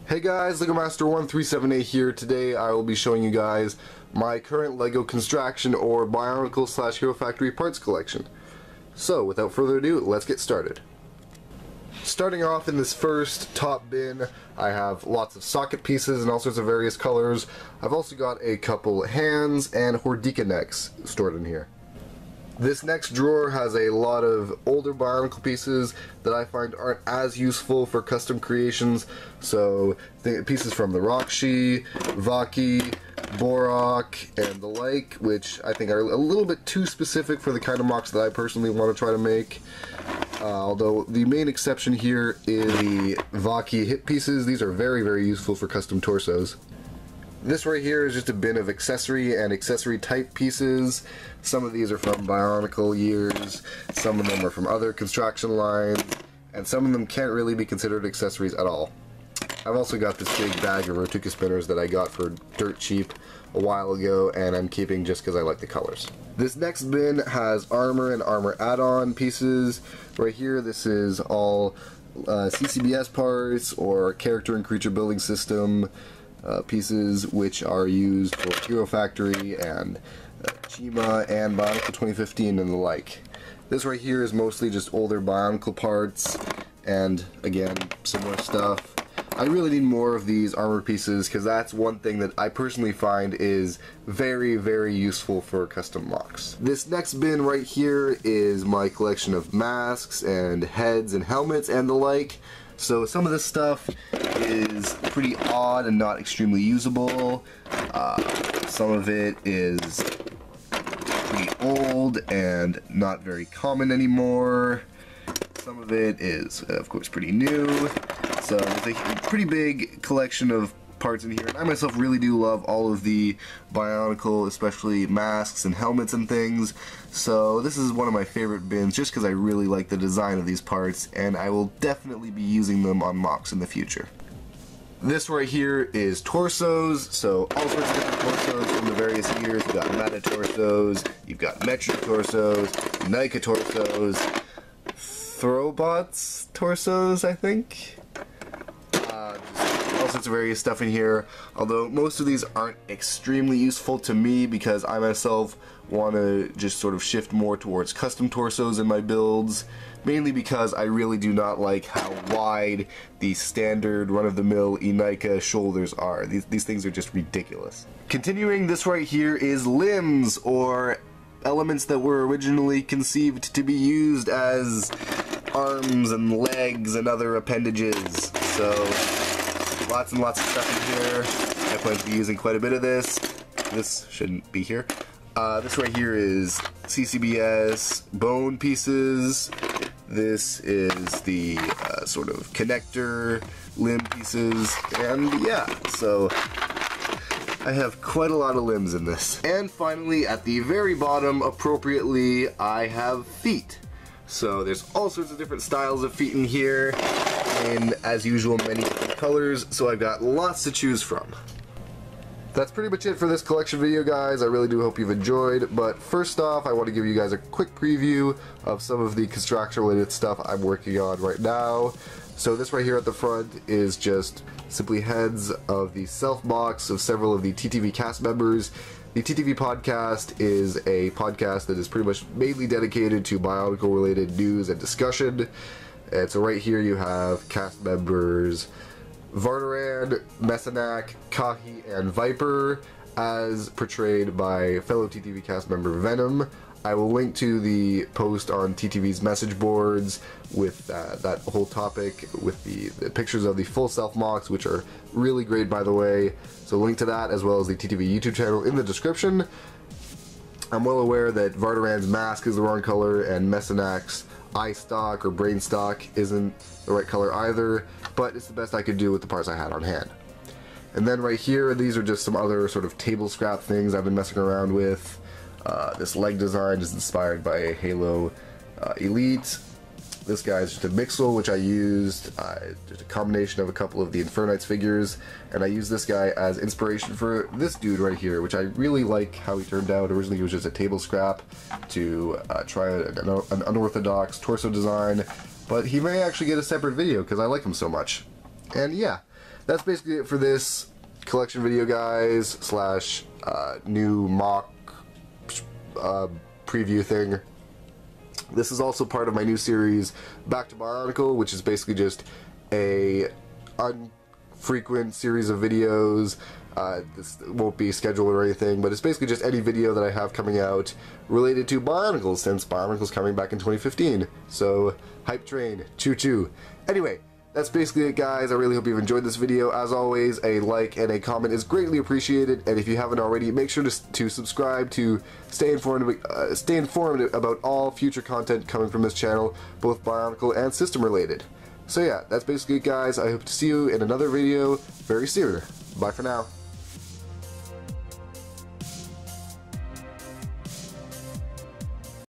Hey guys, LegoMaster1378 here. Today I will be showing you guys my current LEGO Constraction or Bionicle / Hero Factory parts collection. So without further ado, let's get started. Starting off in this first top bin, I have lots of socket pieces in all sorts of various colors. I've also got a couple hands and Hordika necks stored in here. This next drawer has a lot of older Bionicle pieces that I find aren't as useful for custom creations, so pieces from the Rakshi, Vaki, Borak, and the like, which I think are a little bit too specific for the kind of MOCs that I personally want to try to make. Although the main exception here is the Vaki hip pieces. These are very, very useful for custom torsos. This right here is just a bin of accessory and accessory type pieces. Some of these are from Bionicle years, some of them are from other Constraction lines, and some of them can't really be considered accessories at all. I've also got this big bag of Rotuka spinners that I got for dirt cheap a while ago, and I'm keeping just because I like the colors. This next bin has armor and armor add-on pieces. Right here, this is all CCBS parts or character and creature building system pieces, which are used for Hero Factory and Chima and Bionicle 2015 and the like. This right here is mostly just older Bionicle parts and, again, similar stuff. I really need more of these armor pieces because that's one thing that I personally find is very, very useful for custom MOCs. This next bin right here is my collection of masks and heads and helmets and the like. So some of this stuff is pretty odd and not extremely usable. Some of it is pretty old and not very common anymore. Some of it is, of course, pretty new. So there's a pretty big collection of parts in here, and I myself really do love all of the Bionicle, especially masks and helmets and things. So this is one of my favorite bins just because I really like the design of these parts, and I will definitely be using them on MOCs in the future. This right here is torsos, so all sorts of different torsos from the various years. You've got Meta torsos, you've got Metro torsos, Nika torsos, Throwbots torsos, I think. All sorts of various stuff in here, although most of these aren't extremely useful to me because I myself want to just sort of shift more towards custom torsos in my builds, mainly because I really do not like how wide the standard run-of-the-mill Nika shoulders are. These things are just ridiculous. Continuing, this right here is limbs, or elements that were originally conceived to be used as arms and legs and other appendages. So lots and lots of stuff in here. I plan to be using quite a bit of this. This shouldn't be here. This right here is CCBS bone pieces. This is the sort of connector limb pieces. And yeah, so I have quite a lot of limbs in this. And finally, at the very bottom, appropriately, I have feet. So there's all sorts of different styles of feet in here, in, as usual, many different colors, so I've got lots to choose from. That's pretty much it for this collection video, guys. I really do hope you've enjoyed, but first off, I want to give you guys a quick preview of some of the Constraction-related stuff I'm working on right now. So this right here at the front is just simply heads of the self-MOCs of several of the TTV cast members. The TTV podcast is a podcast that is pretty much mainly dedicated to Bionicle related news and discussion. And so right here you have cast members Vardaran, Messanak, Kahi, and Viper, as portrayed by fellow TTV cast member Venom. I will link to the post on TTV's message boards with that whole topic with the pictures of the full self MOCs, which are really great, by the way. So link to that as well as the TTV YouTube channel in the description. I'm well aware that Vardaran's mask is the wrong color and Messanak's eye stock or brain stock isn't the right color either, but it's the best I could do with the parts I had on hand. And then right here, these are just some other sort of table scrap things I've been messing around with. This leg design is inspired by Halo Elite. This guy is just a Mixel, which I used, just a combination of a couple of the Infernites figures, and I used this guy as inspiration for this dude right here, which I really like how he turned out. Originally he was just a table scrap to try an unorthodox torso design, but he may actually get a separate video because I like him so much. And yeah, that's basically it for this collection video, guys, slash new mock preview thing. This is also part of my new series, Back to Bionicle, which is basically just a unfrequent series of videos. This won't be scheduled or anything, but it's basically just any video that I have coming out related to Bionicle, since Bionicle's coming back in 2015. So, hype train, choo choo. Anyway, that's basically it, guys. I really hope you've enjoyed this video. As always, a like and a comment is greatly appreciated, and if you haven't already, make sure to subscribe to stay informed about all future content coming from this channel, both Bionicle and system related. So yeah, that's basically it, guys. I hope to see you in another video very soon. Bye for now.